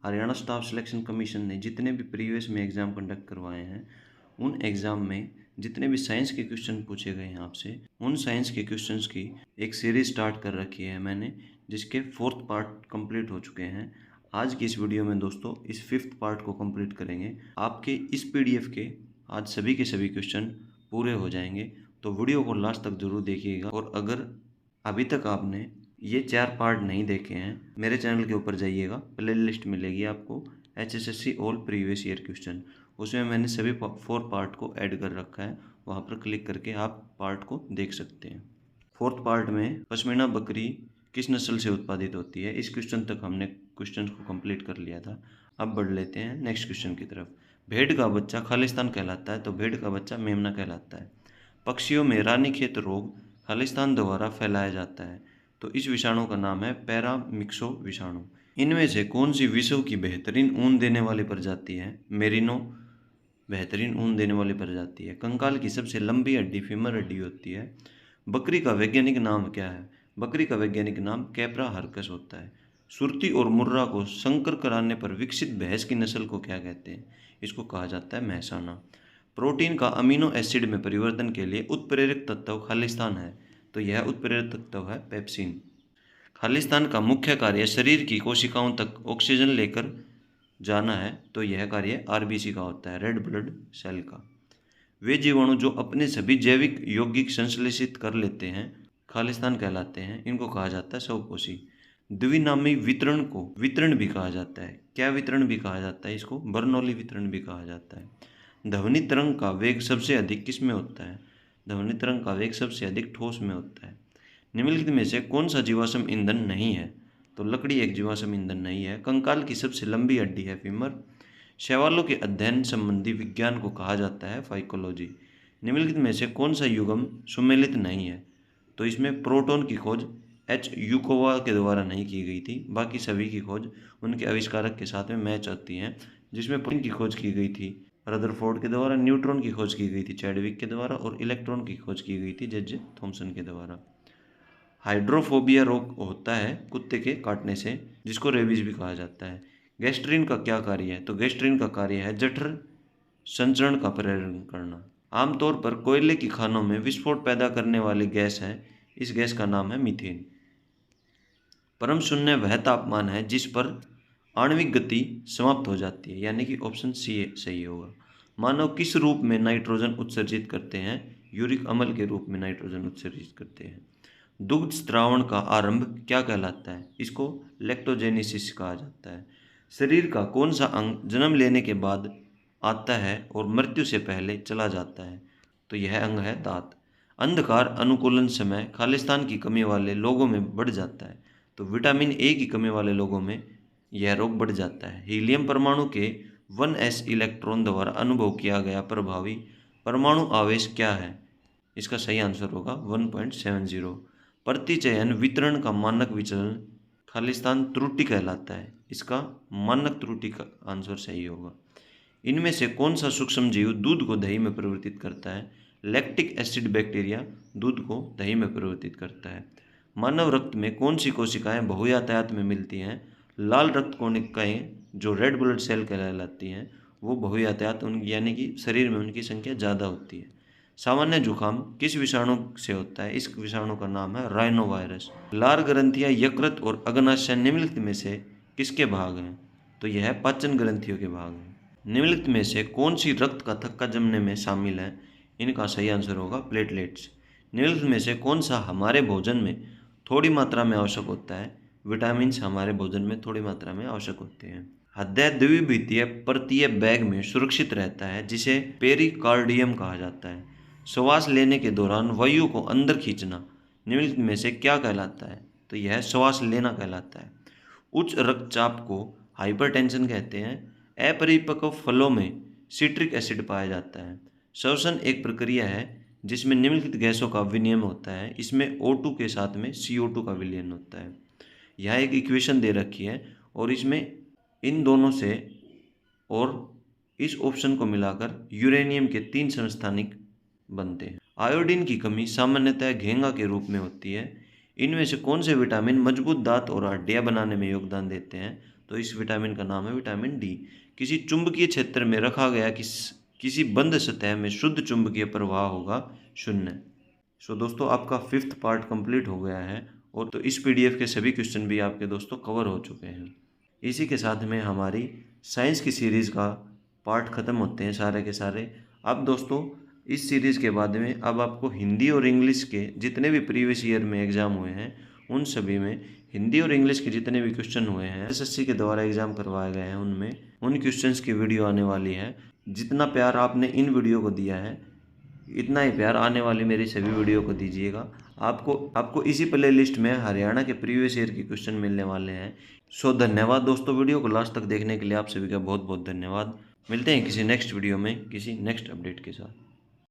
Haryana staff selection commission ने जितने भी प्रीवियस में एग्ज़ाम कंडक्ट करवाए हैं, उन एग्ज़ाम में जितने भी साइंस के क्वेश्चन पूछे गए हैं आपसे, उन साइंस के क्वेश्चंस की एक सीरीज़ स्टार्ट कर रखी है मैंने, जिसके 4th पार्ट कंप्लीट हो चुके हैं। आज की इस वीडियो में दोस्तों इस 5th पार्ट को कंप्लीट करेंगे। आपके इस पीडीएफ के आज सभी के सभी क्वेश्चन पूरे हो जाएंगे, तो वीडियो को लास्ट तक जरूर देखिएगा। और अगर अभी तक आपने ये 4 पार्ट नहीं देखे हैं, मेरे चैनल के ऊपर जाइएगा, प्ले लिस्ट मिलेगी आपको HSSC all previous year question, उसमें मैंने सभी 4 पार्ट को ऐड कर रखा है। वहाँ पर क्लिक करके आप पार्ट को देख सकते हैं। 4th पार्ट में पश्मीना बकरी किस नस्ल से उत्पादित होती है, इस क्वेश्चन तक हमने क्वेश्चन को कंप्लीट कर लिया था। अब बढ़ लेते हैं नेक्स्ट क्वेश्चन की तरफ। भेड़ का बच्चा खालिस्तान कहलाता है, तो भेड़ का बच्चा मेमना कहलाता है। पक्षियों में रानीखेत रोग खालिस्तान द्वारा फैलाया जाता है, तो इस विषाणु का नाम है पैरामिक्सो विषाणु। इनमें से कौन सी विश्व की बेहतरीन ऊन देने वाली प्रजाति है? मेरिनो बेहतरीन ऊन देने वाली प्रजाति है। कंकाल की सबसे लंबी हड्डी फीमर हड्डी होती है। बकरी का वैज्ञानिक नाम क्या है? बकरी का वैज्ञानिक नाम कैप्रा हरकस होता है। सुरती और मुर्रा को संकर कराने पर विकसित भैंस की नस्ल को क्या कहते हैं? इसको कहा जाता है महसाना। प्रोटीन का अमीनो एसिड में परिवर्तन के लिए उत्प्रेरक तत्व खालिस्तान है, तो यह उत्प्रेरक तत्व है पेप्सिन। खालिस्तान का मुख्य कार्य शरीर की कोशिकाओं तक ऑक्सीजन लेकर जाना है, तो यह कार्य आरबीसी का होता है, रेड ब्लड सेल का। वे जीवाणु जो अपने सभी जैविक यौगिक संश्लेषित कर लेते हैं खालिस्तान कहलाते हैं, इनको कहा जाता है स्वकोशी। द्विनामी वितरण को वितरण भी कहा जाता है। क्या वितरण भी कहा जाता है? इसको बर्नौली वितरण भी कहा जाता है। ध्वनि तरंग का वेग सबसे अधिक किस में होता है? ध्वनि तरंग का वेग सबसे अधिक ठोस में होता है। निम्नलिखित में से कौन सा जीवाश्म ईंधन नहीं है? तो लकड़ी एक जीवाश्म ईंधन नहीं है। कंकाल की सबसे लंबी हड्डी है फीमर। शैवालों के अध्ययन संबंधी विज्ञान को कहा जाता है फाइकोलॉजी। निम्नलिखित में से कौन सा युग्म सुमेलित नहीं है? तो इसमें प्रोटॉन की खोज एच यूकोवा के द्वारा नहीं की गई थी, बाकी सभी की खोज उनके आविष्कारक के साथ में मैच होती है। जिसमें प्रोटॉन की खोज की गई थी रदरफोर्ड के द्वारा, न्यूट्रॉन की खोज की गई थी चैडविक के द्वारा, और इलेक्ट्रॉन की खोज की गई थी जे थॉमसन के द्वारा। हाइड्रोफोबिया रोग होता है कुत्ते के काटने से, जिसको रेबीज भी कहा जाता है। गैस्ट्रिन का क्या कार्य है? तो गैस्ट्रिन का कार्य है जठर संचरण का प्रेरण करना। आमतौर पर कोयले की खानों में विस्फोट पैदा करने वाली गैस है, इस गैस का नाम है मीथेन। परम शून्य वह तापमान है जिस पर आणविक गति समाप्त हो जाती है, यानी कि ऑप्शन सी सही होगा। मानव किस रूप में नाइट्रोजन उत्सर्जित करते हैं? यूरिक अम्ल के रूप में नाइट्रोजन उत्सर्जित करते हैं। दुग्ध स्त्रावण का आरंभ क्या कहलाता है? इसको लैक्टोजेनेसिस कहा जाता है। शरीर का कौन सा अंग जन्म लेने के बाद आता है और मृत्यु से पहले चला जाता है? तो यह अंग है दांत। अंधकार अनुकूलन समय खालिस्तान की कमी वाले लोगों में बढ़ जाता है, तो विटामिन ए की कमी वाले लोगों में यह रोग बढ़ जाता है। हीलियम परमाणु के 1s इलेक्ट्रॉन द्वारा अनुभव किया गया प्रभावी परमाणु आवेश क्या है? इसका सही आंसर होगा 1.70। प्रतिचयन वितरण का मानक विचलन खालिस्तान त्रुटि कहलाता है, इसका मानक त्रुटि का आंसर सही होगा। इनमें से कौन सा सूक्ष्म जीव दूध को दही में परिवर्तित करता है? लैक्टिक एसिड बैक्टीरिया दूध को दही में परिवर्तित करता है। मानव रक्त में कौन सी कोशिकाएं बहुयातायात में मिलती हैं? लाल रक्त कोशिकाएं जो रेड ब्लड सेल कहलाती हैं, वो बहुयातायात यानी कि शरीर में उनकी संख्या ज़्यादा होती है। सामान्य जुकाम किस विषाणु से होता है? इस विषाणु का नाम है राइनो वायरस। लार ग्रंथियां यकृत और अग्नाशय निम्नलिखित में से किसके भाग हैं? तो यह पाचन ग्रंथियों के भाग हैं। निम्नलिखित में से कौन सी रक्त का थक्का जमने में शामिल है? इनका सही आंसर होगा प्लेटलेट्स। निम्नलिखित में से कौन सा हमारे भोजन में थोड़ी मात्रा में आवश्यक होता है? विटामिन्स हमारे भोजन में थोड़ी मात्रा में आवश्यक होते हैं। हृदय द्वितीय परतीय बैग में सुरक्षित रहता है, जिसे पेरिकार्डियम कहा जाता है। श्वास लेने के दौरान वायु को अंदर खींचना निम्नलिखित में से क्या कहलाता है? तो यह श्वास लेना कहलाता है। उच्च रक्तचाप को हाइपरटेंशन कहते हैं। अपरिपक्व फलों में सिट्रिक एसिड पाया जाता है। श्वसन एक प्रक्रिया है जिसमें निम्नलिखित गैसों का विनिमय होता है, इसमें O2 के साथ में CO2 का विलयन होता है। यह एक इक्वेशन दे रखी है और इसमें इन दोनों से और इस ऑप्शन को मिलाकर यूरेनियम के 3 समस्थानिक बनते हैं। आयोडीन की कमी सामान्यतः घेंगा के रूप में होती है। इनमें से कौन से विटामिन मजबूत दांत और हड्डियां बनाने में योगदान देते हैं? तो इस विटामिन का नाम है विटामिन डी। किसी चुंबकीय क्षेत्र में रखा गया किसी बंद सतह में शुद्ध चुंबकीय प्रवाह होगा 0। सो दोस्तों आपका 5th पार्ट कंप्लीट हो गया है और तो इस पीडीएफ के सभी क्वेश्चन भी आपके दोस्तों कवर हो चुके हैं। इसी के साथ में हमारी साइंस की सीरीज़ का पार्ट ख़त्म होते हैं सारे के सारे। अब दोस्तों इस सीरीज़ के बाद में अब आपको हिंदी और इंग्लिश के जितने भी प्रीवियस ईयर में एग्ज़ाम हुए हैं उन सभी में हिंदी और इंग्लिश के जितने भी क्वेश्चन हुए हैं एसएससी के द्वारा एग्ज़ाम करवाए गए हैं उनमें उन क्वेश्चंस की वीडियो आने वाली है। जितना प्यार आपने इन वीडियो को दिया है इतना ही प्यार आने वाली मेरी सभी वीडियो को दीजिएगा। आपको इसी प्ले लिस्ट में हरियाणा के प्रीवियस ईयर के क्वेश्चन मिलने वाले हैं। सो धन्यवाद दोस्तों, वीडियो को लास्ट तक देखने के लिए आप सभी का बहुत बहुत धन्यवाद। मिलते हैं किसी नेक्स्ट वीडियो में किसी नेक्स्ट अपडेट के साथ।